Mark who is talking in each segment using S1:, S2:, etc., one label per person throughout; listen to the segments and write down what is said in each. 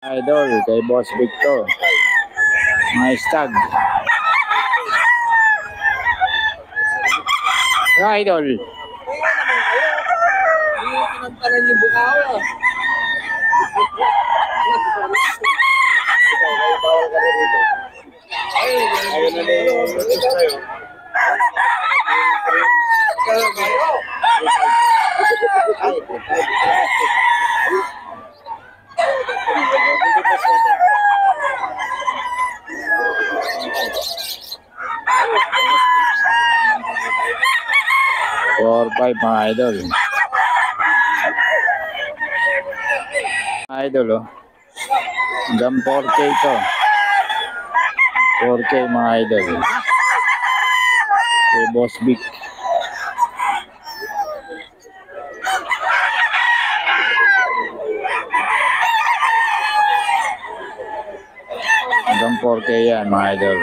S1: Idol, kay Boss Victor. Mga stag. Idol.
S2: Pinagtalan yung bukaw ah. Ayun na rin.
S1: Four, five mga idol. Idol oh. Hanggang 4K to. 4K mga idol. Kay Boss Vic. Hanggang 4K yan mga idol.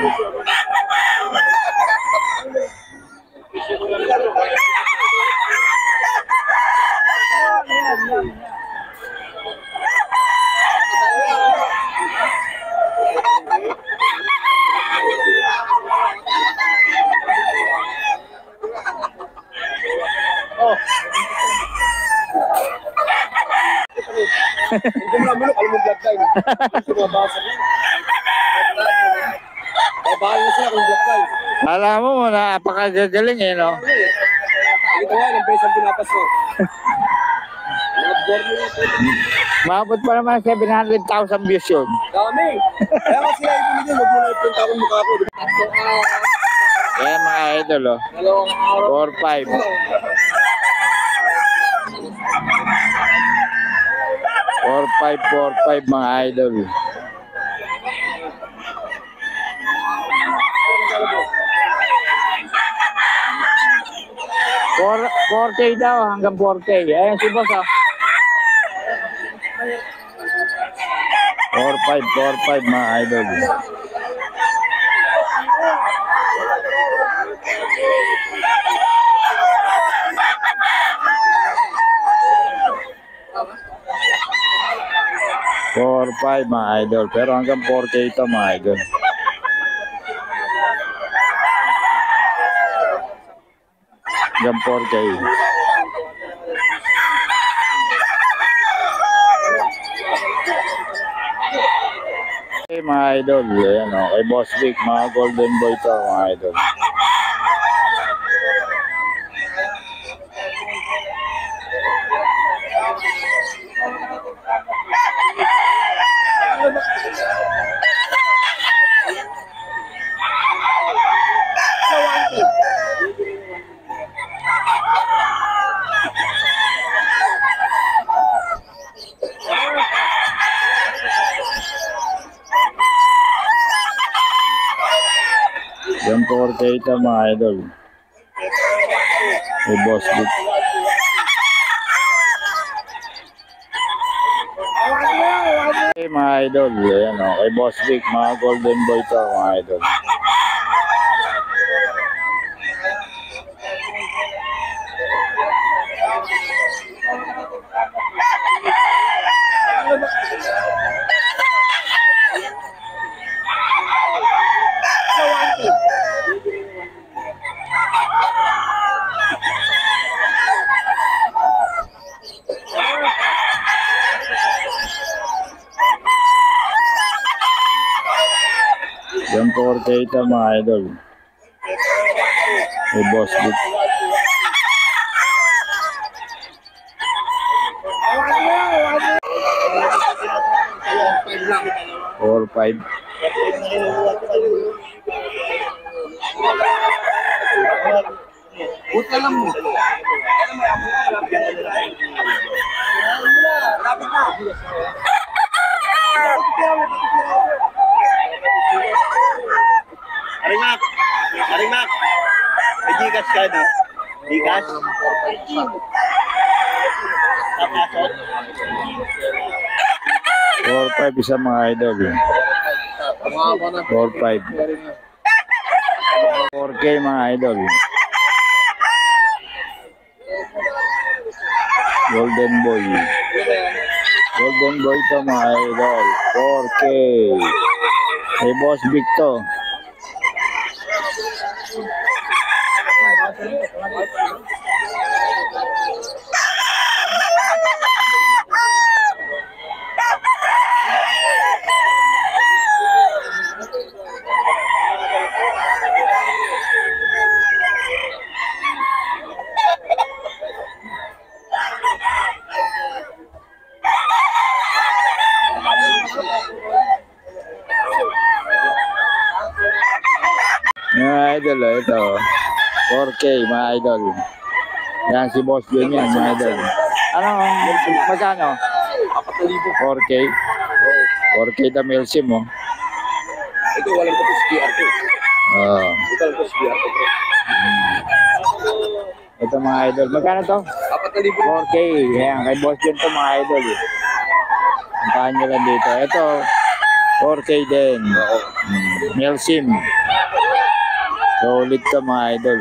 S2: Hindi mo naman alam mo vlog time. Sumabasa niya. Bahala na sila kung vlog time.
S1: Alam mo, napakagagaling eh, no?
S2: Ito nga, ng besang pinapas mo. Nag-board mo yan.
S1: Maabot pa naman 700,000 views yun.
S2: Dami. Kaya kasi sila ibigin, huwag mo na ipunta akong mukha ko.
S1: Kaya mga idol, oh.
S2: Dalawang araw.
S1: 4-5. 4-5 mga idol. For 4K daw, hanggang 4K. Ayan si boss, oh. 4-5 mga idol. Four, five mga idol. Pero hanggang 4K ito mga idol. Hanggang 4K. Okay mga idol. Ayan o. Kay Boss Vic, mga golden boy ito mga idol. Yung 4K ito mga idol. Kay Boss Vic. Okay mga idol. Ayan o. Kay Boss Vic, mga golden boy ito mga idol. Yung 4K ito mga idol. Kay Boss Vic. Four, five.
S2: Buta lang mo.
S3: Aringak! Aringak! May gigas ka na. Gigas? Tapasok?
S1: 4-5 isa mga idol. 4-5. 4K mga idol. Golden Boy. Golden Boy to mga idol. 4K. Kay Boss Vic to. Mga idol, ito. 4K, mga idol. Yan si Boss John yan, mga idol. Ano, magkano? 4K. 4K na Milsim, oh.
S2: Ito, walang tapos BR to.
S1: Oh.
S2: Ito, tapos BR to.
S1: Ito mga idol. Magkano to?
S2: 4,000.
S1: 4K. Yan, kay Boss John to mga idol. Puntahan nyo lang dito. Ito, 4K din. Milsim. Solid to mga idol.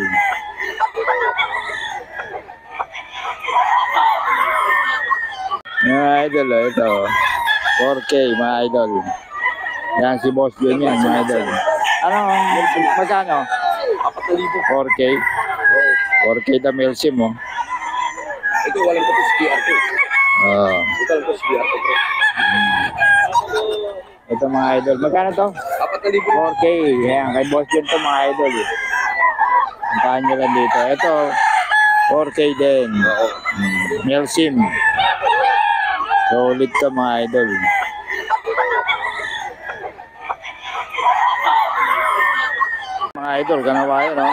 S1: Mga idol, ito. 4K mga idol. Yan si Boss John yan mga idol. Ano, magkano? 4K. 4K na Milsim, oh.
S2: Ito, walang tapos BR to.
S1: Oh.
S2: Ito, tapos BR to.
S1: Ito mga idol. Magkano to?
S2: 4,000.
S1: 4K. Yan, kay Boss John to mga idol. Puntahan nyo lang dito. Ito, 4K din. Milsim. Solid to mga idol. Mga idol, kanawa yun, no?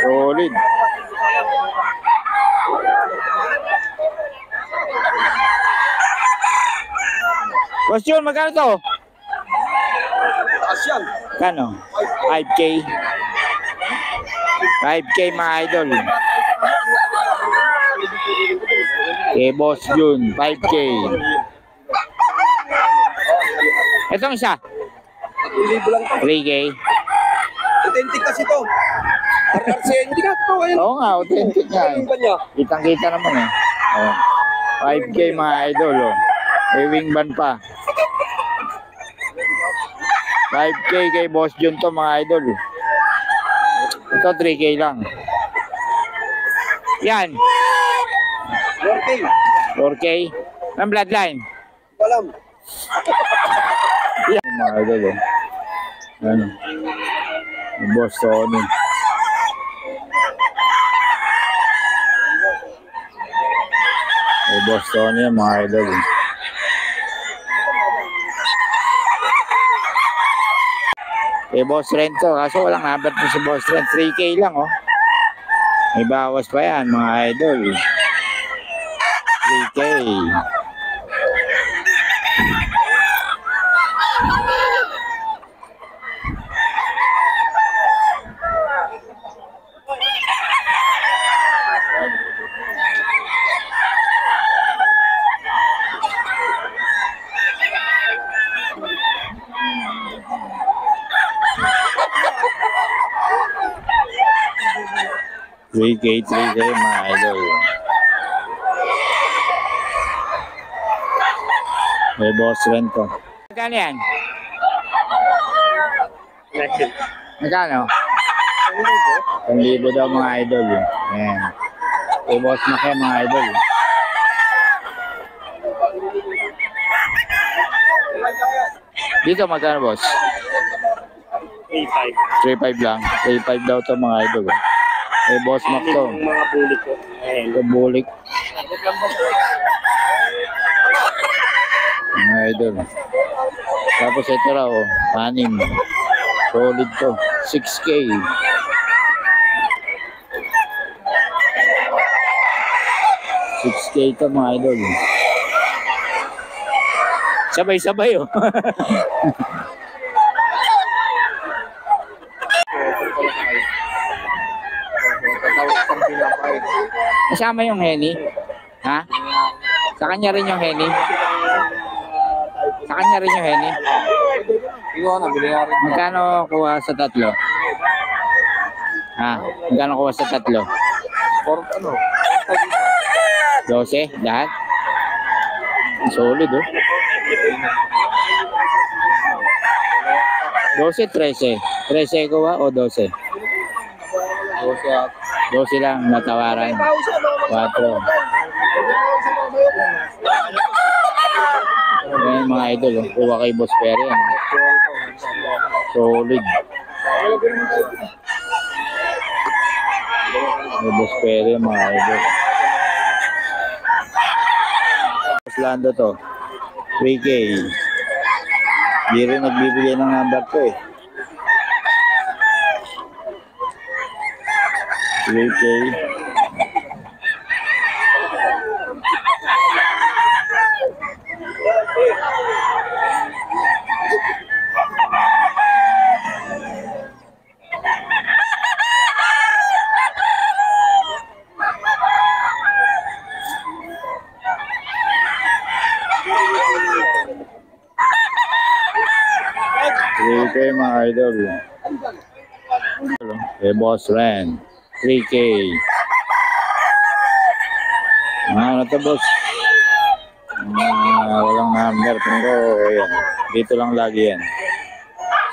S1: Solid. Question, magkano to?
S2: Taas yan.
S1: Kano? 5K. 5K mga idol. Kay Boss Jun, 5K. Itong isa,
S2: 3,000 lang to.
S1: 3K.
S2: Authentic kasi to. RRC, hindi ka to. Ayun.
S1: Oo nga, authentic nga.
S2: Ayun ba niya?
S1: Kitang-kita naman eh. Oh. 5K mga idol, oh. May wing band pa. 5K kay Boss Jun to mga idol. Ito 3K lang. Yan,
S2: 4K.
S1: 4K. Ang bloodline.
S2: Walam.
S1: Yan mga idol, oh. Ano? Yung Boss Tony. May Boss Tony yan mga idol. May Boss Rento. Kaso walang number po si Boss Rent. 3K lang, oh. May bawas pa yan mga idol. 3K. Three K mga idol. May Boss Rento. Magkano yan? Magkano? 1,000 daw mga idol. Ayan. May Boss na kayo mga idol. Dito magkano, boss?
S3: 3.5.
S1: 3.5 lang. 3.5 daw to mga idol. May Boss Mac to.
S3: Yung mga bulik ko. Ayan.
S1: Ito bulik. Mga idol. Tapos ito raw, oh, 6. Solid to. 6K. 6K to mga idol. Sabay-sabay, oh. Kasama yung Henny? Ha? Sa kanya rin yung Henny? Sa kanya rin yung Henny? Magkano kuha sa tatlo? Ha? Magkano kuha sa tatlo? 12? Lahat? Solid, oh. 12, 13. 13 ko ba o 12? 12 lang natawaran. 4. Ayan mga idol, oh. Kuha kay Boss Perry. Ano? Solid. May Boss Perry mga idol. Boss Lando to. 3K. Di rin nagbibigay ng number to eh. 3K. Okay, mga idol. Okay, Boss Ren. 3K. Ano to, boss? Walang number. Pero, ayan. Dito lang lagi yan.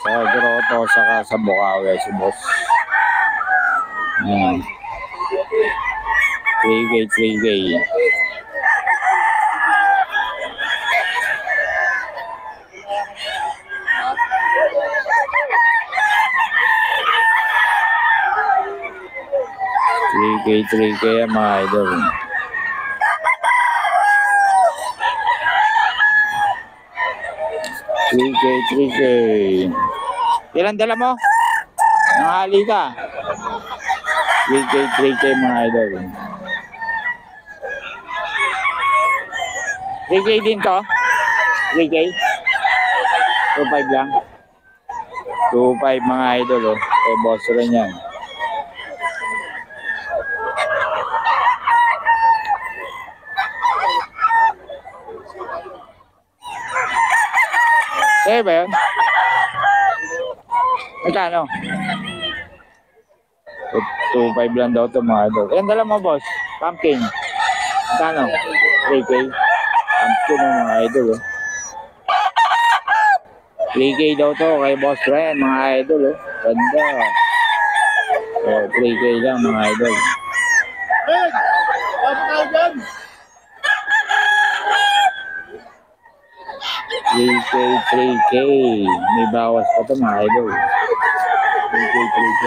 S1: Sa Grotto, saka sa Bukawi, si boss. Ayan. 3K, 3K. K3K yan mga idol. K3K. Ilan dala mo? Nanghali ka. K3K mga idol. 3K din to? 3K? 2.5 lang? 2.5 mga idol oh. Eh boss rin yan. Eh ba yun? Magkano? 2.5 lang daw ito mga idol. Ilan dala mo boss? Pumpkin. Magkano? 3K. Pumpkin ng mga idol oh. 3K daw to kay Boss Ryan mga idol oh. Ganda. Oh, 3K lang mga idol.
S3: Hey! Ano tayo dyan?
S1: 3K, 3K. May bawas pa to mga idol. 3K, 3K.